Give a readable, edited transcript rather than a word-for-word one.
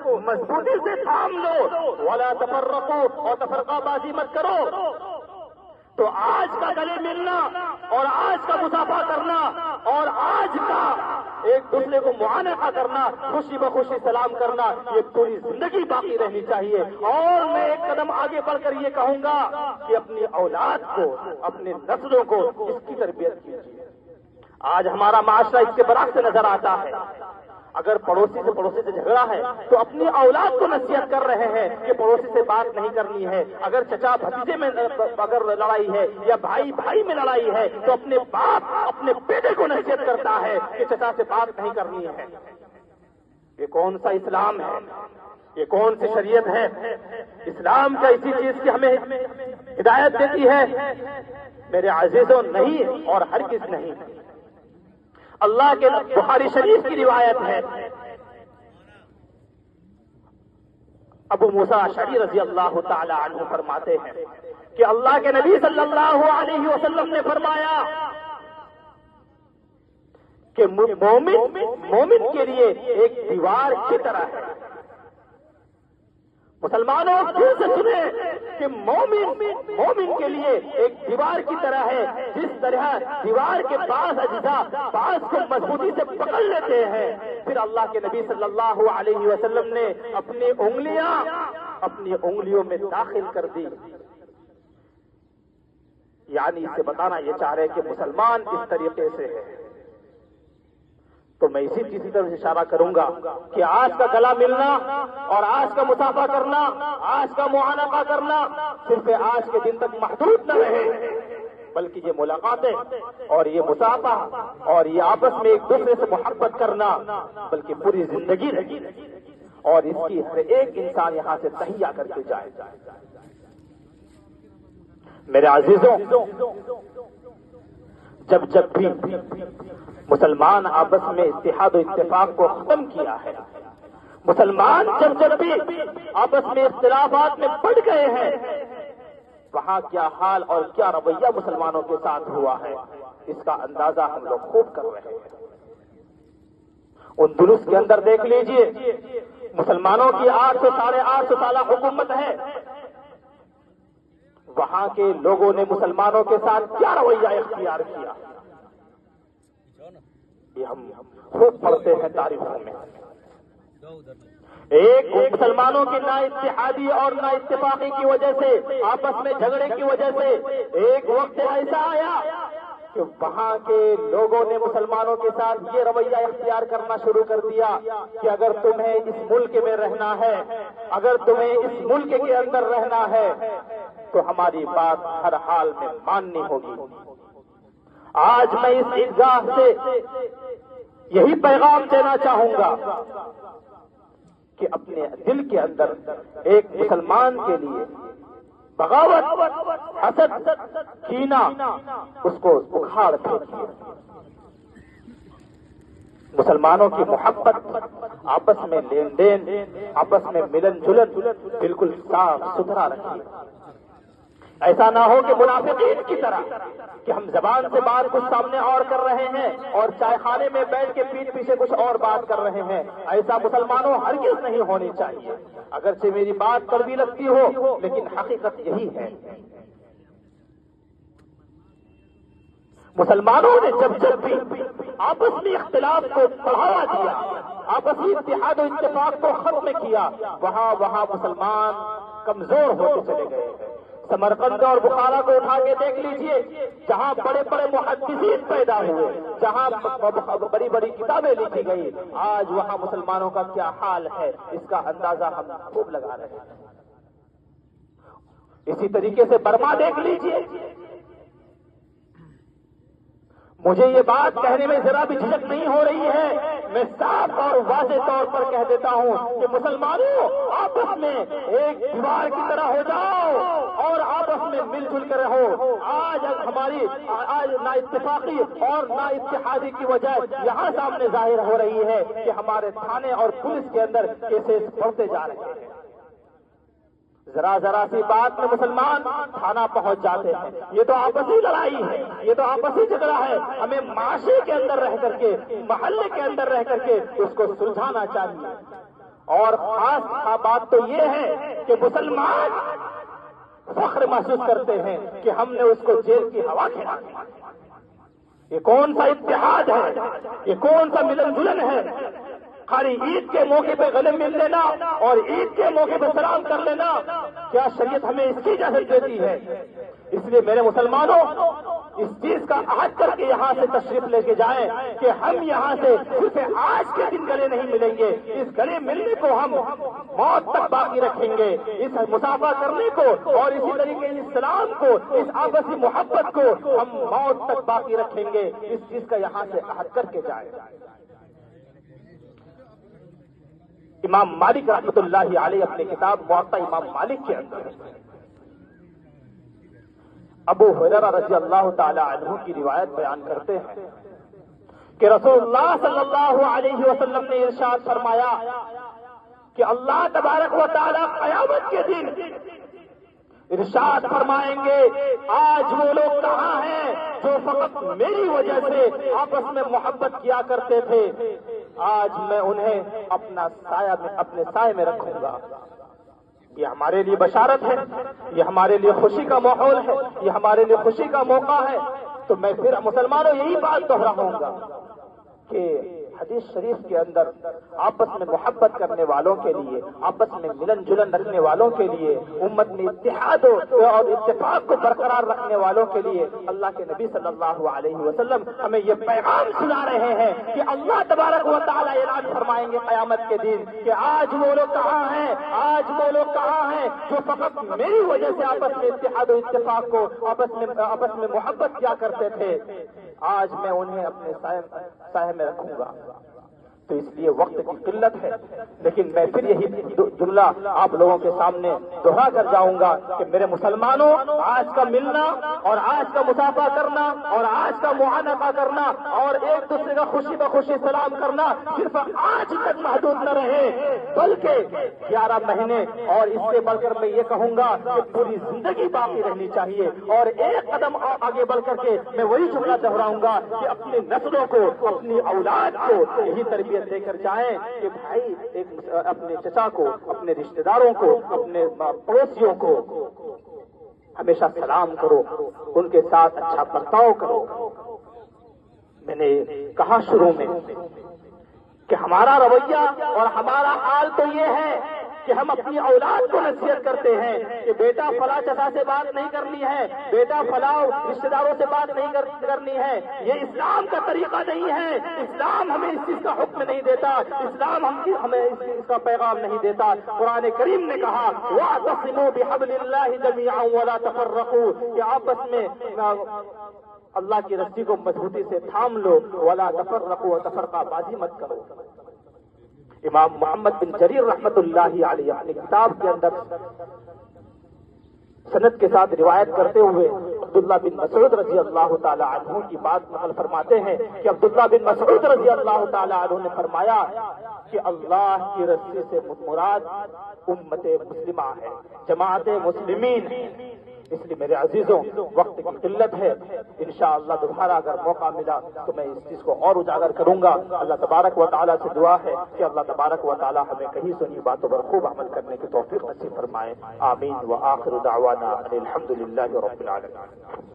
کو مضبوطی سے تھام لو، ولا تفرقوا، اور تفرقہ بازی مت کرو. تو آج کا گلے ملنا اور آج کا مصافحہ کرنا اور آج کا ایک دوسرے کو معانقہ کرنا، خوشی بخوشی سلام کرنا، یہ پوری زندگی باقی رہنی چاہیے. اور میں ایک قدم آگے بڑھ کر یہ کہوں گا کہ اپنی اولاد کو، اپنے نسلوں کو اس کی تربیت کیجیے. آج ہمارا معاشرہ اس کے برعکس نظر آتا ہے. اگر پڑوسی سے جھگڑا ہے تو اپنی اولاد کو نصیحت کر رہے ہیں کہ پڑوسی سے بات نہیں کرنی ہے. اگر چچا بھتیجے میں اگر لڑائی ہے یا بھائی بھائی میں لڑائی ہے تو اپنے باپ اپنے بیٹے کو نصیحت کرتا ہے کہ چچا سے بات نہیں کرنی ہے. یہ کون سا اسلام ہے؟ یہ کون سی شریعت ہے؟ اسلام کا اسی چیز کی ہمیں ہدایت دیتی ہے میرے عزیزوں، نہیں اور ہرگز نہیں. اللہ کے بخاری شریف کی روایت ہے، ابو موسیٰ اشعری رضی اللہ تعالی عنہ فرماتے ہیں کہ اللہ کے نبی صلی اللہ علیہ وسلم نے فرمایا کہ مومن کے لیے ایک دیوار کی طرح ہے. مسلمانوں پھر سے سنیں کہ مومن کے لیے ایک دیوار کی طرح ہے. جس طرح دیوار کے بعض اجزاء بعض کو مضبوطی سے پکڑ لیتے ہیں، پھر اللہ کے نبی صلی اللہ علیہ وسلم نے اپنی انگلیاں اپنی انگلیوں میں داخل کر دی. یعنی اس سے بتانا یہ چاہ رہے کہ مسلمان اس طریقے سے ہے. تو میں اسی چیز کی طرف اشارہ کروں گا کہ آج کا گلا ملنا اور آج کا مصافحہ کرنا، آج کا معانقہ کرنا صرف آج کے دن تک محدود نہ رہے، بلکہ یہ ملاقاتیں اور یہ مصافحہ اور یہ آپس میں ایک دوسرے سے محبت کرنا بلکہ پوری زندگی رہے اور اس کی ہر ایک انسان یہاں سے تہیا کر کے جائے. میرے عزیزوں، جب بھی مسلمان آپس میں اتحاد و اتفاق کو ختم کیا ہے، مسلمان جب بھی آپس میں اختلافات میں بڑھ گئے ہیں، وہاں کیا حال اور کیا رویہ مسلمانوں کے ساتھ ہوا ہے اس کا اندازہ ہم لوگ خوب کر رہے ہیں. اندلس کے اندر دیکھ لیجئے، مسلمانوں کی 800 ساڑھے 800 سالہ حکومت ہے. وہاں کے لوگوں نے مسلمانوں کے ساتھ کیا رویہ اختیار کیا، یہ ہم خوب پڑھتے ہیں تاریخوں میں. ایک مسلمانوں کی نا اتحادی اور نا اتفاقی کی وجہ سے، آپس میں جھگڑے کی وجہ سے ایک وقت ایسا آیا کہ وہاں کے لوگوں نے مسلمانوں کے ساتھ یہ رویہ اختیار کرنا شروع کر دیا کہ اگر تمہیں اس ملک میں رہنا ہے، اگر تمہیں اس ملک کے اندر رہنا ہے تو ہماری بات ہر حال میں ماننی ہوگی. آج میں اس عیدگاہ سے یہی پیغام دینا چاہوں گا کہ اپنے دل کے اندر ایک مسلمان کے لیے بغاوت، حسد، کینہ اس کو اکھاڑ پھینکیے. مسلمانوں کی محبت، آپس میں لین دین، آپس میں ملن جلن بالکل صاف ستھرا رکھیے. ایسا نہ ہو کہ منافقین کی طرح کہ ہم زبان سے بات کچھ سامنے اور کر رہے ہیں اور چائے خانے میں بیٹھ کے پیٹھ پیچھے کچھ اور بات کر رہے ہیں. ایسا مسلمانوں ہرگز نہیں ہونی چاہیے. اگرچہ میری بات کڑوی لگتی ہو لیکن حقیقت یہی ہے. مسلمانوں نے جب بھی آپس میں اختلاف کو بڑھاوا دیا، آپسی اتحاد و اتفاق کو ختم کیا، وہاں مسلمان کمزور ہوتے چلے گئے. سمرقند اور بخارا کو اٹھا کے دیکھ لیجئے، جہاں بڑے بڑے محدثین پیدا ہوئے، جہاں بڑی بڑی کتابیں لکھی گئی، آج وہاں مسلمانوں کا کیا حال ہے اس کا اندازہ ہم خوب لگا رہے ہیں. اسی طریقے سے برما دیکھ لیجئے. مجھے یہ بات کہنے میں ذرا بھی جھجک نہیں ہو رہی ہے، میں صاف اور واضح طور پر کہہ دیتا ہوں کہ مسلمانوں آپس میں ایک دیوار کی طرح ہو جاؤ اور آپس میں مل جل کر رہو. آج نا اتفاقی اور نا اتحادی کی وجہ یہاں سامنے ظاہر ہو رہی ہے کہ ہمارے تھانے اور پولیس کے اندر کیسز بڑھتے جا رہے ہیں. ذرا سی بات میں مسلمان تھانہ پہنچ جاتے ہیں. یہ تو آپسی لڑائی ہے، یہ تو آپسی جھگڑا ہے. ہمیں معاشرے کے اندر رہ کر کے، محلے کے اندر رہ کر کے اس کو سلجھانا چاہیے اور خاص بات تو یہ ہے کہ مسلمان فخر محسوس کرتے ہیں کہ ہم نے اس کو جیل کی ہوا کھلا دی۔ یہ کون سا اتحاد ہے، یہ کون سا ملن جلن ہے؟ خالی عید کے موقع پہ گلے مل لینا اور عید کے موقع پہ سلام کر لینا، کیا شریعت ہمیں اس کی اجازت دیتی ہے؟ اس لیے میرے مسلمانوں، اس چیز کا عہد کر کے یہاں سے تشریف لے کے جائیں کہ ہم یہاں سے صرف آج کے دن گلے نہیں ملیں گے، اس گلے ملنے کو ہم موت تک باقی رکھیں گے، اس مسافہ کرنے کو اور اسی طریقے اس سلام کو، اس آپسی محبت کو ہم موت تک باقی رکھیں گے۔ اس چیز کا یہاں سے عہد کر کے جائیں۔ امام مالک رحمۃ اللہ علیہ اپنی کتاب موطا امام مالک کے اندر ابو ہریرہ رضی اللہ تعالی عنہ کی روایت بیان کرتے ہیں کہ رسول اللہ صلی اللہ علیہ وسلم نے ارشاد فرمایا کہ اللہ تبارک و تعالی قیامت کے دن ارشاد فرمائیں گے، آج وہ لوگ کہاں ہیں جو فقط میری وجہ سے آپس میں محبت کیا کرتے تھے، آج میں انہیں اپنے سائے میں رکھوں گا۔ یہ ہمارے لیے بشارت ہے، یہ ہمارے لیے خوشی کا ماحول ہے، یہ ہمارے لیے خوشی کا موقع ہے۔ تو میں پھر مسلمانوں یہی بات دہراؤں گا کہ حدیث شریف کے اندر آپس میں محبت کرنے والوں کے لیے، آپس میں ملن جلن رکھنے والوں کے لیے، امت میں اتحاد اور اتفاق کو برقرار رکھنے والوں کے لیے اللہ کے نبی صلی اللہ علیہ وسلم ہمیں یہ پیغام سنا رہے ہیں کہ اللہ تبارک و تعالی اعلان فرمائیں گے قیامت کے دن کہ آج وہ لوگ کہاں ہیں، آج وہ لوگ کہاں ہیں جو فقط میری وجہ سے آپس میں اتحاد و اتفاق کو آپس میں محبت کیا کرتے تھے، آج میں انہیں اپنے سائے میں رکھوں گا۔ تو اس لیے وقت کی قلت ہے، لیکن میں پھر یہی جملہ آپ لوگوں کے سامنے دوہرا کر جاؤں گا کہ میرے مسلمانوں، آج کا ملنا اور آج کا مسافہ کرنا اور آج کا معانقہ کرنا اور ایک دوسرے کا خوشی بخوشی سلام کرنا صرف آج تک محدود نہ رہے، بلکہ 11 مہینے اور اس سے بڑھ کر میں یہ کہوں گا کہ پوری زندگی باقی رہنی چاہیے۔ اور ایک قدم آگے بڑھ کر کے میں وہی جملہ دہراؤں گا کہ اپنی نسلوں کو، اپنی اولاد کو یہی تربیت دے کر جائیں کہ بھائی اپنے چچا کو، اپنے رشتہ داروں کو، اپنے پڑوسیوں کو ہمیشہ سلام کرو، ان کے ساتھ اچھا برتاؤ کرو۔ میں نے کہا شروع میں کہ ہمارا رویہ اور ہمارا حال تو یہ ہے کہ ہم اپنی اولاد کو نصیحت کرتے ہیں کہ بیٹا فلاں چچا سے بات نہیں کرنی ہے، بیٹا فلاں رشتہ داروں سے بات نہیں کرنی ہے۔ یہ اسلام کا طریقہ نہیں ہے، اسلام ہمیں اس چیز کا حکم نہیں دیتا، اسلام ہمیں اس کا پیغام نہیں دیتا۔ قرآن کریم نے کہا وَاعْتَصِمُوا بِحَبْلِ اللَّهِ جَمِيعًا وَلَا تَفَرَّقُوا، کہ آپس میں اللہ کی رسی کو مضبوطی سے تھام لو، وَلَا تَفَرَّقُوا، تفرقہ بازی مت کرو۔ امام محمد بن جریر رحمت اللہ علیہ اپنی کتاب کے اندر سند کے ساتھ روایت کرتے ہوئے عبداللہ بن مسعود رضی اللہ تعالی عنہ کی بات نقل فرماتے ہیں کہ عبداللہ بن مسعود رضی اللہ تعالی عنہ نے فرمایا کہ اللہ کی رسی سے مراد امت مسلمہ ہے، جماعت مسلمین۔ اس لیے میرے عزیزوں، وقت کی قلت ہے، انشاءاللہ دوبارہ اگر موقع ملا تو میں اس چیز کو اور اجاگر کروں گا۔ اللہ تبارک و تعالیٰ سے دعا ہے کہ اللہ تبارک و تعالیٰ ہمیں کہیں سنی باتوں پر خوب عمل کرنے کی توفیق نصیب فرمائے۔ آمین۔ وآخر دعوانا ان الحمد للہ رب العالمین۔